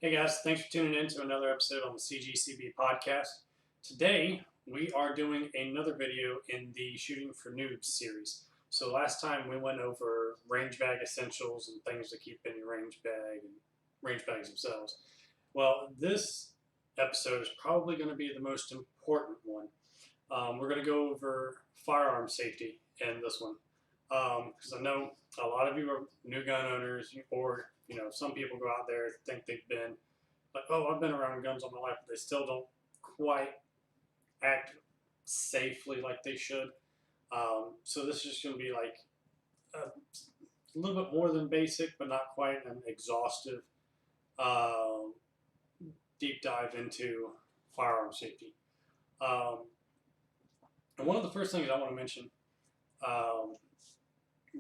Hey guys, thanks for tuning in to another episode on the CGCB podcast. Today we are doing another video in the Shooting for Newbs series. So last time we went over range bag essentials and things to keep in your range bag and range bags themselves. Well, this episode is probably going to be the most important one. We're going to go over firearm safety in this one because I know a lot of you are new gun owners, or some people go out there think they've been like, oh, I've been around guns all my life, but they still don't quite act safely like they should. So this is just going to be like a little bit more than basic, but not quite an exhaustive uh, deep dive into firearm safety. Um, and one of the first things I want to mention um,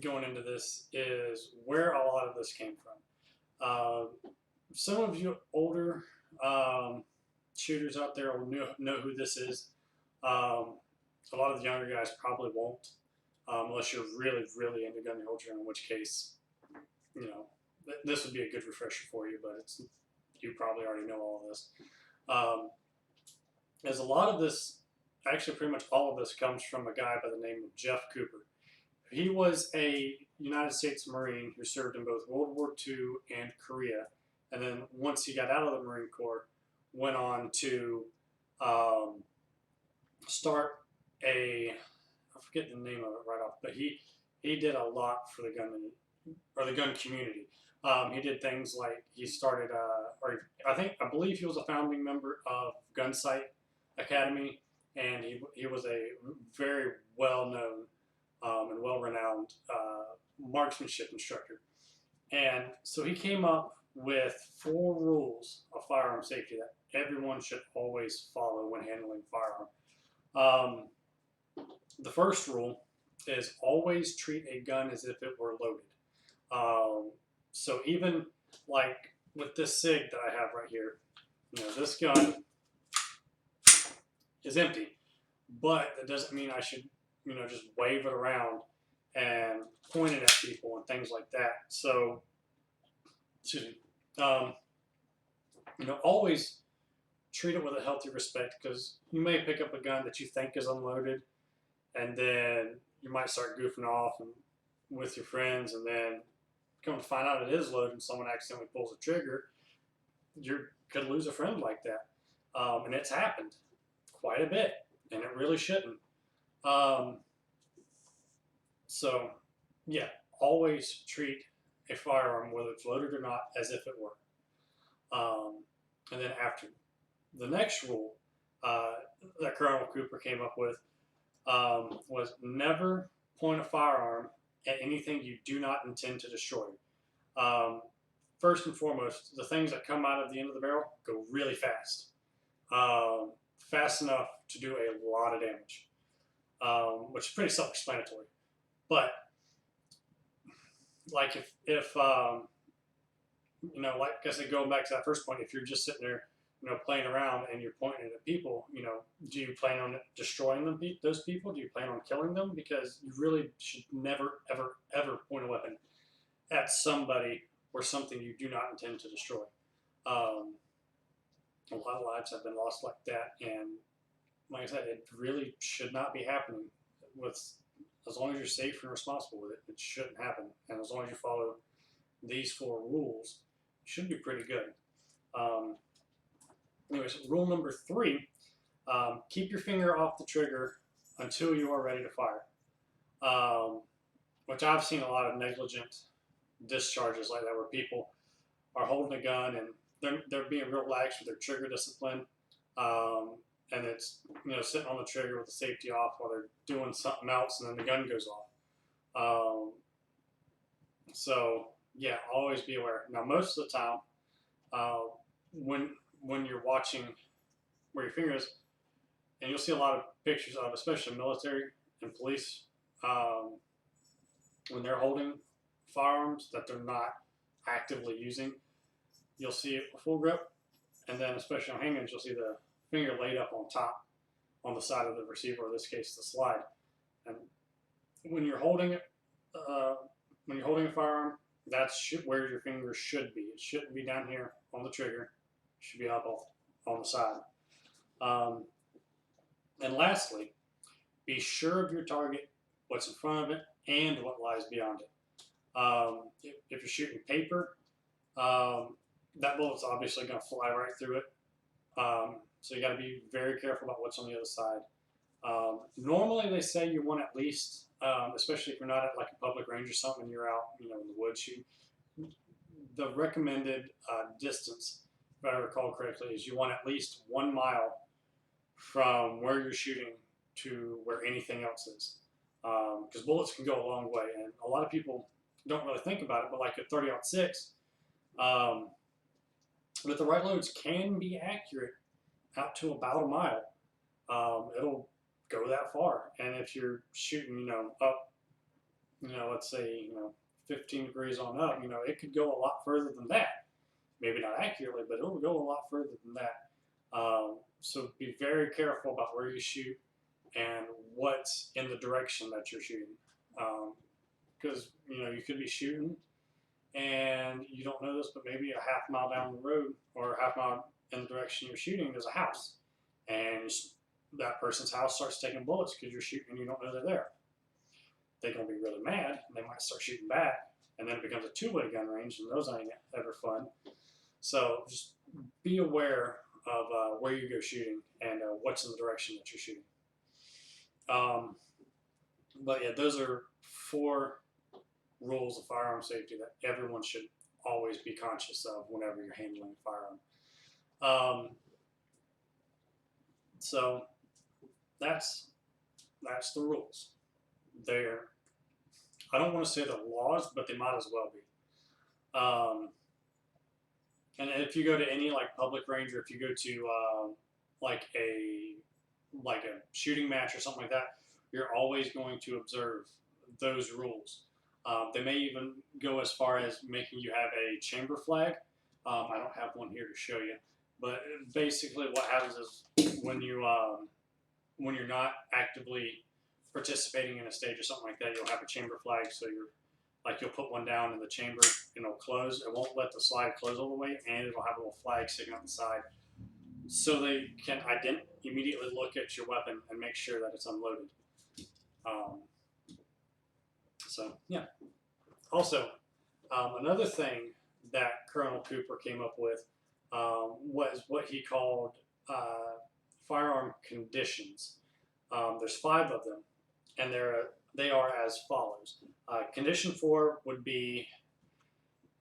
going into this is where a lot of this came from. Some of you older shooters out there will know who this is. A lot of the younger guys probably won't, unless you're really, really into gun culture, in which case, this would be a good refresher for you, but you probably already know all of this. As a lot of this, actually pretty much all of this comes from a guy by the name of Jeff Cooper. He was a United States Marine who served in both World War II and Korea. And then once he got out of the Marine Corps, went on to start I forget the name of it right off, but he did a lot for the gun community. He did things like he started, I believe he was a founding member of Gunsight Academy, and he was a very well-known and well-renowned marksmanship instructor. And so he came up with 4 rules of firearm safety that everyone should always follow when handling firearm. The first rule is always treat a gun as if it were loaded. So even like with this SIG that I have right here, this gun is empty, but that doesn't mean I should, just wave it around and point it at people and things like that. So, excuse me. Always treat it with a healthy respect, because you may pick up a gun that you think is unloaded, and then you might start goofing off with your friends, and then come to find out it is loaded and someone accidentally pulls the trigger. You could lose a friend like that. And it's happened quite a bit, and it really shouldn't. So, yeah, always treat a firearm, whether it's loaded or not, as if it were. And then after the next rule that Colonel Cooper came up with was never point a firearm at anything you do not intend to destroy. First and foremost, the things that come out of the end of the barrel go really fast. Fast enough to do a lot of damage, which is pretty self-explanatory. But like if like I said, going back to that first point, if you're just sitting there, playing around and you're pointing at people, do you plan on destroying those people? Do you plan on killing them? Because you really should never, ever, ever point a weapon at somebody or something you do not intend to destroy. A lot of lives have been lost like that, and like I said, it really should not be happening. As long as you're safe and responsible with it, it shouldn't happen. And as long as you follow these 4 rules, you should be pretty good. Anyways, rule number 3, keep your finger off the trigger until you are ready to fire. Which I've seen a lot of negligent discharges like that, where people are holding a gun and they're being real lax with their trigger discipline, and it's sitting on the trigger with the safety off while they're doing something else, and then the gun goes off. So yeah, always be aware. Now, most of the time, when you're watching where your finger is, and you'll see a lot of pictures of, especially military and police, when they're holding firearms that they're not actively using, you'll see a full grip, and then especially on handguns, you'll see the finger laid up on top, on the side of the receiver, or in this case, the slide. And when you're holding it, when you're holding a firearm, That's where your finger should be. It shouldn't be down here on the trigger. It should be up on the side. Um, and lastly, be sure of your target, what's in front of it, and what lies beyond it. If you're shooting paper, that bullet's obviously going to fly right through it. So you got to be very careful about what's on the other side. Normally they say you want at least, especially if you're not at like a public range or something, and you're out, in the woods shooting. The recommended distance, if I recall correctly, is you want at least 1 mile from where you're shooting to where anything else is, because bullets can go a long way, and a lot of people don't really think about it, but like a 30-06, with the right loads, can be accurate out to about a mile. It'll go that far, and if you're shooting, up, let's say, 15 degrees on up, it could go a lot further than that. Maybe not accurately, but it'll go a lot further than that. So be very careful about where you shoot and what's in the direction that you're shooting. Because, you could be shooting and you don't know this, but maybe a half mile down the road or a half mile in the direction you're shooting, there's a house. And that person's house starts taking bullets because you're shooting and you don't know they're there. They're going to be really mad, and they might start shooting back, and then it becomes a two-way gun range, and those ain't ever fun. So just be aware of where you go shooting and what's in the direction that you're shooting. But yeah, those are 4 rules of firearm safety that everyone should always be conscious of whenever you're handling a firearm. So that's the rules. I don't want to say the laws, but they might as well be. And if you go to any like public range, or if you go to like a shooting match or something like that, you're always going to observe those rules. They may even go as far as making you have a chamber flag. I don't have one here to show you, but basically what happens is when you're not actively participating in a stage or something like that, you'll have a chamber flag. So you'll put one down in the chamber, and it'll close. It won't let the slide close all the way, and it'll have a little flag sticking on the side, so they can immediately look at your weapon and make sure that it's unloaded. So yeah. Also, another thing that Colonel Cooper came up with was what he called firearm conditions. There's 5 of them, and they are as follows. Condition 4 would be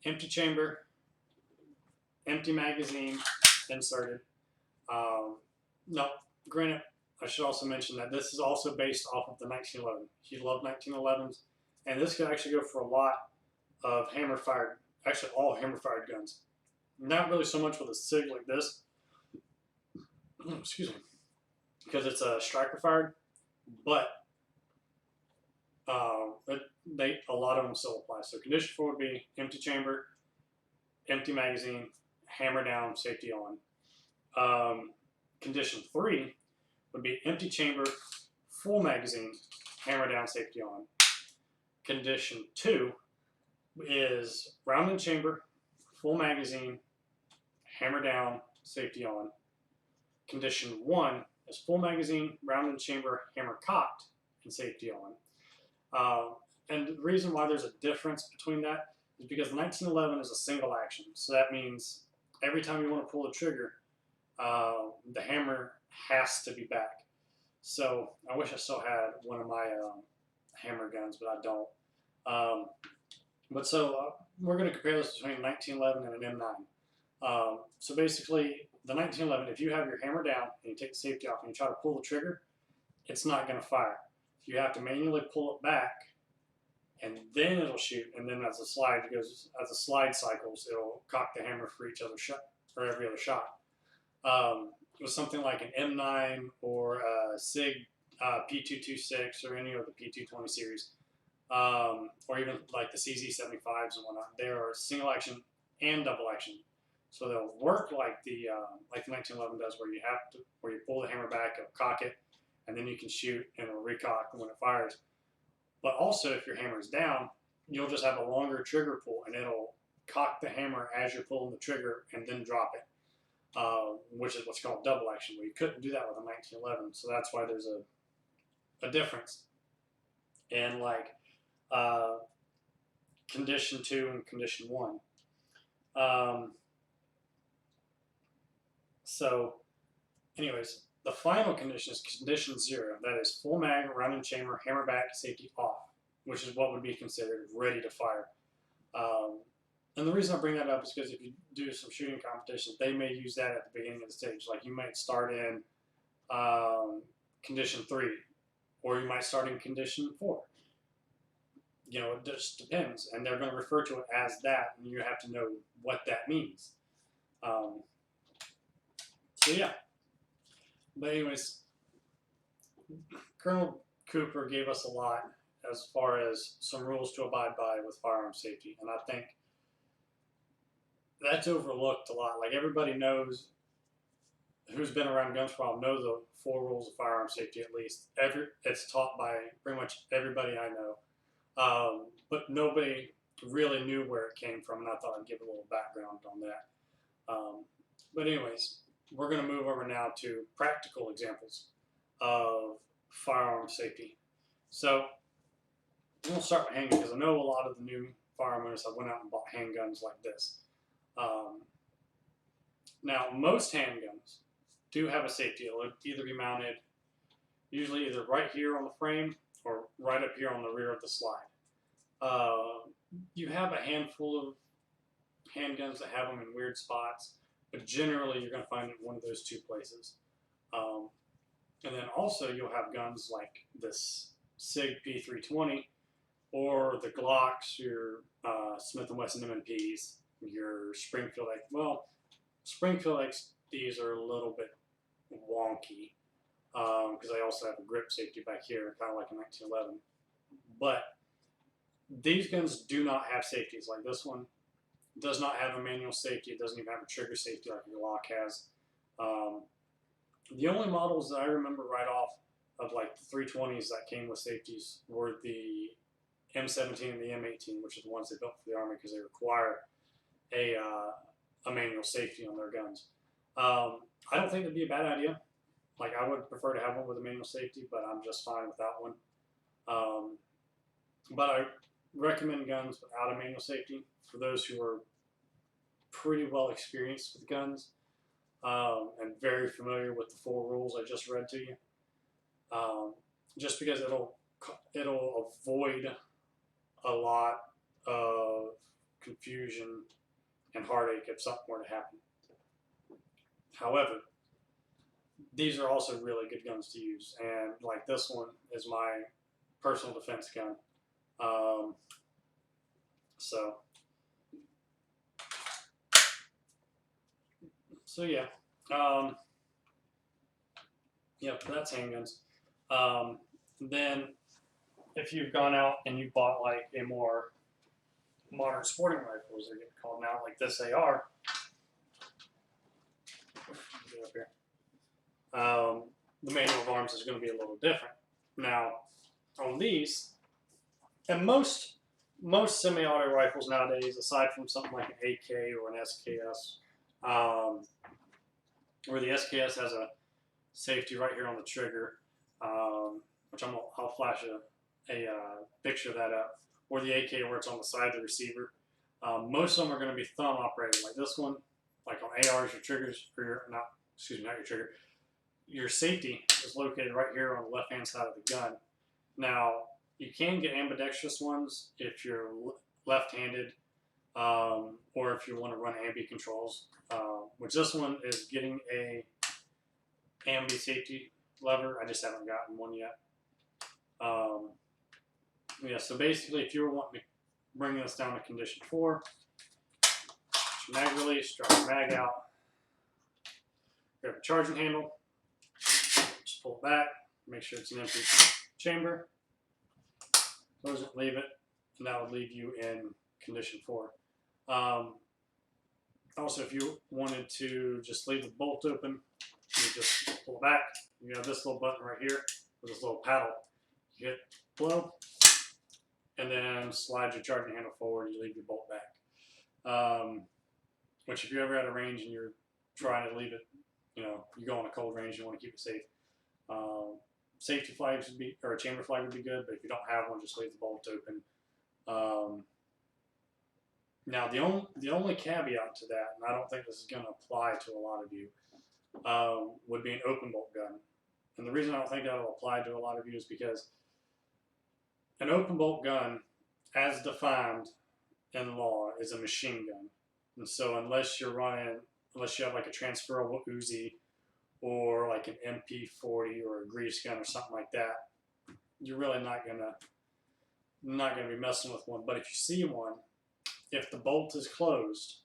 empty chamber, empty magazine inserted. No, granted, I should also mention that this is also based off of the 1911. He loved 1911s, and this could actually go for a lot of hammer-fired, actually all hammer-fired guns. Not really so much with a SIG like this, excuse me, because it's a striker-fired, but a lot of them still apply. So condition 4 would be empty chamber, empty magazine, hammer down, safety on. Condition 3 would be empty chamber, full magazine, hammer down, safety on. Condition 2 is round in chamber, full magazine, hammer down, safety on. Condition 1 is full magazine, round in chamber, hammer cocked, and safety on. And the reason why there's a difference between that is because the 1911 is a single action. So that means every time you want to pull the trigger, the hammer has to be back. So I wish I still had one of my hammer guns, but I don't. We're going to compare this between a 1911 and an M9. So basically, the 1911, if you have your hammer down and you take the safety off and you try to pull the trigger, it's not going to fire. You have to manually pull it back, and then it'll shoot. And then as the slide cycles, it'll cock the hammer for each other shot or every other shot. With something like an M9 or a SIG P226 or any of the P220 series, or even like the CZ75s and whatnot, they are single action and double action. So they'll work like the 1911 does, where you pull the hammer back, it'll cock it, and then you can shoot and it'll recock when it fires. But also, if your hammer is down, you'll just have a longer trigger pull, and it'll cock the hammer as you're pulling the trigger and then drop it, which is what's called double action. We couldn't do that with a 1911, so that's why there's a difference in like condition 2 and condition 1. So, anyways, the final condition is condition 0. That is full mag, round and chamber, hammer back, safety off, which is what would be considered ready to fire. And the reason I bring that up is because if you do some shooting competitions, they may use that at the beginning of the stage. Like you might start in condition 3, or you might start in condition 4. You know, it just depends, and they're going to refer to it as that, and you have to know what that means. So yeah. But anyways, Colonel Cooper gave us a lot as far as some rules to abide by with firearm safety, and I think that's overlooked a lot. Like everybody knows, who's been around guns for a while, knows the 4 rules of firearm safety at least. It's taught by pretty much everybody I know, but nobody really knew where it came from, and I thought I'd give a little background on that. But anyways, we're going to move over now to practical examples of firearm safety. So we'll start with handguns, because I know a lot of the new firearm owners have went out and bought handguns like this. Now, most handguns do have a safety. It'll either be mounted, usually either right here on the frame or right up here on the rear of the slide. You have a handful of handguns that have them in weird spots, but generally you're going to find it in one of those 2 places. And then also you'll have guns like this SIG P320 or the Glocks, your Smith & Wesson M&Ps, your Springfield X. Well, Springfield XDs are a little bit wonky because they also have a grip safety back here, kind of like a 1911. But these guns do not have safeties. Like this one does not have a manual safety. It doesn't even have a trigger safety like a Glock has. The only models that I remember right off of like the 320s that came with safeties were the M17 and the M18, which are the ones they built for the Army because they require a manual safety on their guns. I don't think it'd be a bad idea. Like I would prefer to have one with a manual safety, but I'm just fine without one. But I recommend guns without a manual safety for those who are pretty well experienced with guns and very familiar with the 4 rules I just read to you. Just because it'll avoid a lot of confusion and heartache if something were to happen. However, these are also really good guns to use, and like this one is my personal defense gun. So yeah. Yep, that's handguns. Then if you've gone out and you bought like a more modern sporting rifle, as they're getting called now, like this AR. Get up here. The manual of arms is going to be a little different. Now, on these, and most semi-auto rifles nowadays, aside from something like an AK or an SKS, where the SKS has a safety right here on the trigger, which I'll flash a picture of that up, or the AK where it's on the side of the receiver. Most of them are going to be thumb operated, like this one. Like on ARs, your triggers, or not your trigger. Your safety is located right here on the left-hand side of the gun. Now, you can get ambidextrous ones if you're left-handed, or if you want to run ambi controls, which this one is getting a ambi safety lever. I just haven't gotten one yet. Yeah, so basically, if you were wanting to bring this down to condition 4, mag release, drop your mag out, grab a charging handle, just pull it back, make sure it's an empty chamber, close it, leave it, and that would leave you in condition 4. Also, if you wanted to just leave the bolt open, you just pull it back. You have this little button right here with this little paddle. You hit blow, and then slide your charging handle forward. You leave your bolt back. Which if you're ever at a range and you're trying to leave it, you go on a cold range, you want to keep it safe. Safety flags would be, or a chamber flag would be good, but if you don't have one, just leave the bolt open. Now the only caveat to that, and I don't think this is going to apply to a lot of you, would be an open bolt gun. And the reason I don't think that'll apply to a lot of you is because an open bolt gun, as defined in law, is a machine gun. And so unless you have like a transferable Uzi or like an MP40 or a grease gun or something like that, you're really not gonna be messing with one. But if you see one, if the bolt is closed,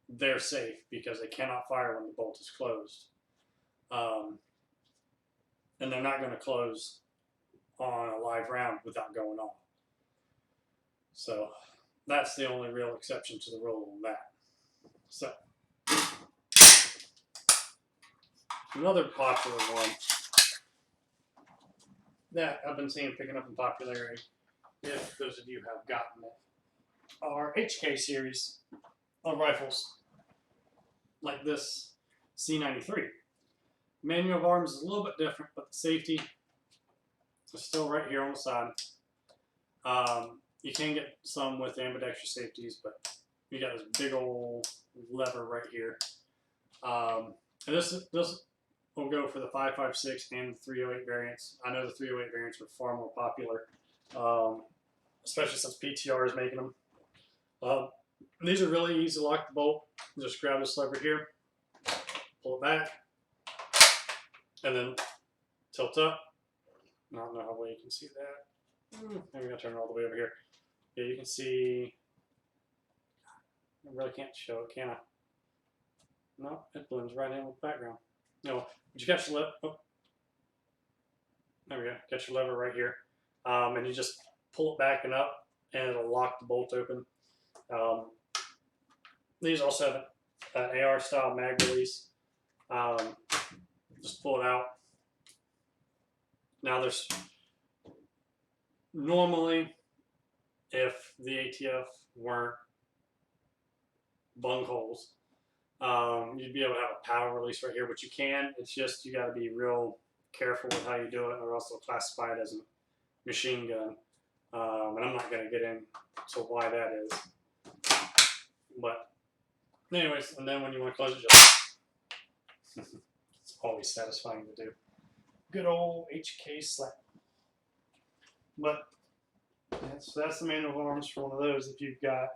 they're safe because they cannot fire when the bolt is closed. And they're not going to close on a live round without going off. So that's the only real exception to the rule on that. So another popular one that I've been seeing picking up in popularity, if those of you have gotten it, are HK series of rifles like this C93. Manual of arms is a little bit different, but the safety is still right here on the side. You can get some with ambidextrous safeties, but you got this big old lever right here. And this will go for the 5.56 and the 308 variants. I know the 308 variants were far more popular, especially since PTR is making them. These are really easy to lock the bolt. Just grab this lever here, pull it back, and then tilt up. I don't know how well you can see that. Maybe I'm going to turn it all the way over here. Yeah, you can see. I really can't show it, can I? No, it blends right in with the background. No, but you got your lever. Oh. There we go. Got your lever right here. And you just pull it back and up, and it'll lock the bolt open. These also have an AR style mag release. Just pull it out. Now there's normally, if the ATF weren't bung holes, you'd be able to have a power release right here, but you can. It's just you got to be real careful with how you do it, or else they'll classify it as a machine gun. And I'm not going to get into why that is. But anyways, and then when you want to close it, just it's always satisfying to do. Good old HK slap. But that's the manual of arms for one of those. If you've got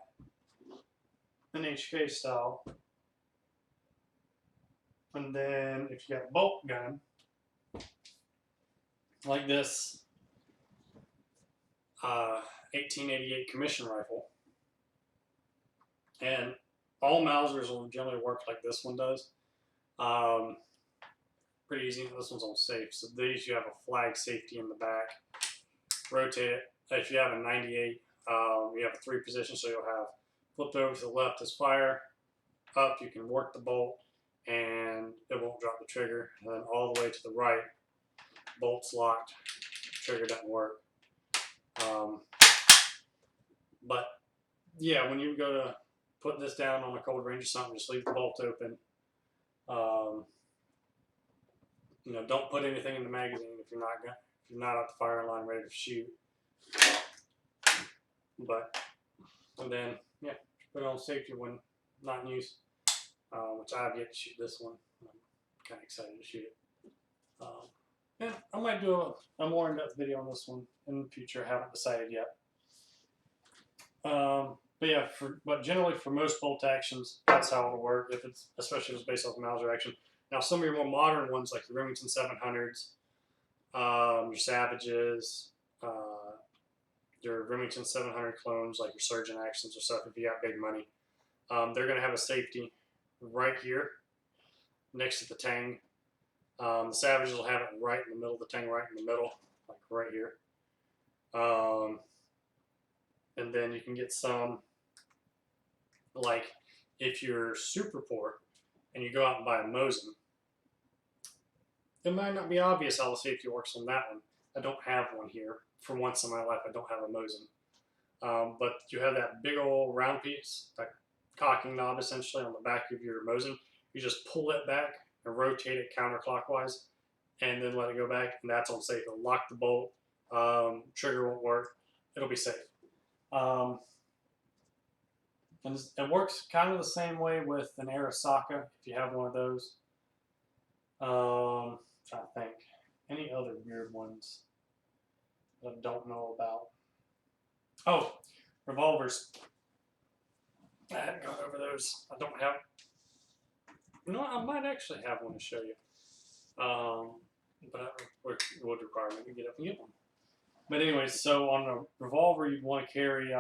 an HK style, and then if you got a bolt gun like this 1888 commission rifle, and all Mausers will generally work like this one does. Pretty easy. This one's all safe. So these, you have a flag safety in the back. Rotate it. If you have a 98, you have 3 positions, so you'll have flipped over to the left as fire, up you can work the bolt, and it won't drop the trigger. And then all the way to the right, bolt's locked, trigger doesn't work. But yeah, when you go to put this down on a cold range or something, just leave the bolt open. Don't put anything in the magazine if you're not at the firing line ready to shoot. But and then put it on safety when not in use, which I have yet to shoot this one. I'm kind of excited to shoot it. I might do a more in-depth video on this one in the future. I haven't decided yet. But yeah, but generally for most bolt actions, that's how it'll work. Especially if it's based off the Mauser action. Now some of your more modern ones, like the Remington 700s, your Savages, your Remington 700 clones, like your Surgeon Actions or stuff, if you got big money, they're going to have a safety right here next to the tang. The Savages will have it right in the middle of the tang, right in the middle, like right here. And then you can get some, like if you're super poor and you go out and buy a Mosin, it might not be obvious how the safety works on that one. I don't have one here. For once in my life, I don't have a Mosin. But you have that big old round piece, that cocking knob essentially on the back of your Mosin. You just pull it back and rotate it counterclockwise, and then let it go back, and that's on safe. It'll lock the bolt. Trigger won't work. It'll be safe. And it works kind of the same way with an Arasaka if you have one of those. Trying to think. Any other weird ones that I don't know about? Oh, revolvers. I haven't gone over those. I don't have. You know what? I might actually have one to show you. But it would require me to get up and get one. But anyway, so on a revolver, you'd want to carry.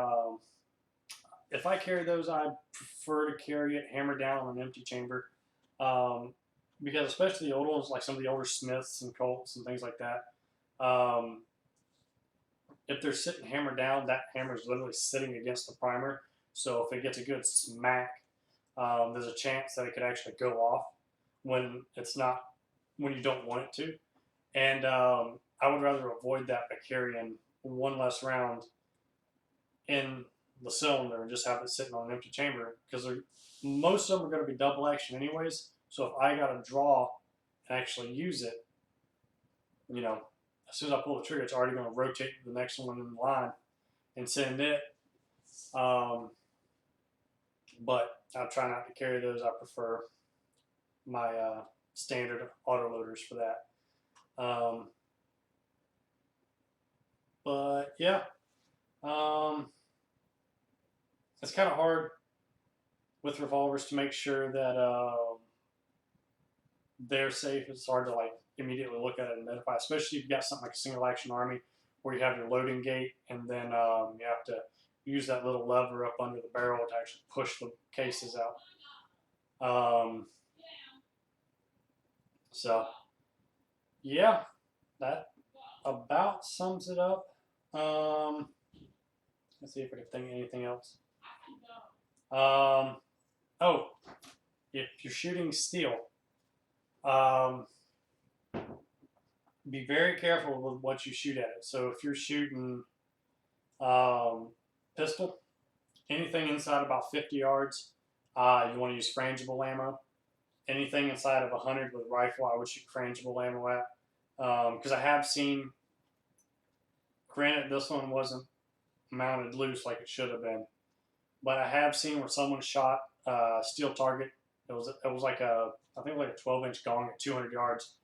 If I carry those, I prefer to carry it hammered down on an empty chamber. Because especially the old ones, like some of the older Smiths and Colts and things like that, if they're sitting hammered down, that hammer is literally sitting against the primer. So if it gets a good smack, there's a chance that it could actually go off when you don't want it to. And I would rather avoid that by carrying one less round in the cylinder and just have it sitting on an empty chamber, because most of them are going to be double action anyways. So if I got to draw and actually use it, as soon as I pull the trigger, it's already going to rotate to the next one in the line and send it. But I try not to carry those. I prefer my standard autoloaders for that. But yeah, it's kind of hard with revolvers to make sure that they're safe. It's hard to immediately look at it and identify, especially if you've got something like a single action army where you have your loading gate and then you have to use that little lever up under the barrel to actually push the cases out. So yeah, that about sums it up. Let's see if I can think of anything else. Oh, if you're shooting steel, be very careful with what you shoot at it. So if you're shooting pistol, anything inside about 50 yards, you want to use frangible ammo. Anything inside of 100 with rifle, I would shoot frangible ammo at. Because I have seen, granted this one wasn't mounted loose like it should have been, but I have seen where someone shot a steel target. It was like I think like a 12-inch gong at 200 yards,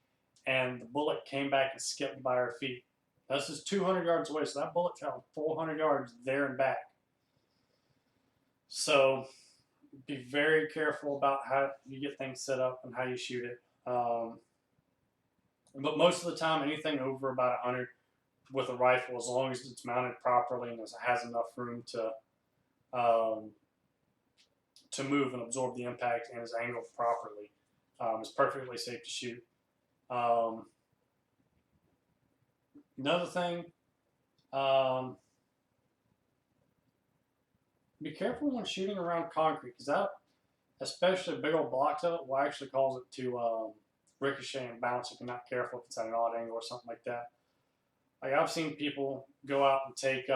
and the bullet came back and skipped by her feet. This is 200 yards away, so that bullet traveled 400 yards there and back. So be very careful about how you get things set up and how you shoot it. But most of the time, anything over about 100 with a rifle, as long as it's mounted properly and has enough room to move and absorb the impact and is angled properly, is perfectly safe to shoot. Another thing, be careful when shooting around concrete, because that, especially big old blocks of it, will actually cause it to ricochet and bounce if you're not careful, if it's at an odd angle or something like that. Like I've seen people go out and take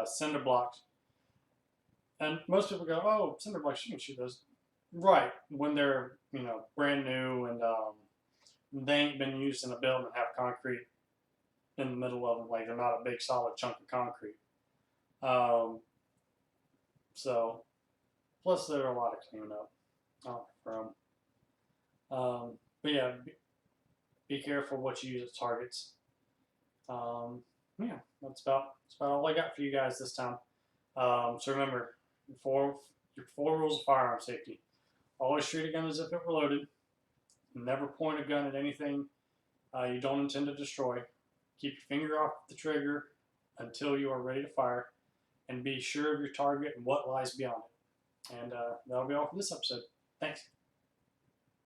cinder blocks, and most people go, "Oh, cinder blocks, you can shoot those." Right, when they're brand new and they ain't been used in a building and have concrete in the middle of them, like they're not a big solid chunk of concrete. So, plus there are a lot of cleaning up from. But yeah, be careful what you use as targets. Yeah, that's about all I got for you guys this time. So remember, your four rules of firearm safety: always shoot a gun as if it were loaded. Never point a gun at anything you don't intend to destroy. Keep your finger off the trigger until you are ready to fire, and be sure of your target and what lies beyond it. And that'll be all for this episode. Thanks.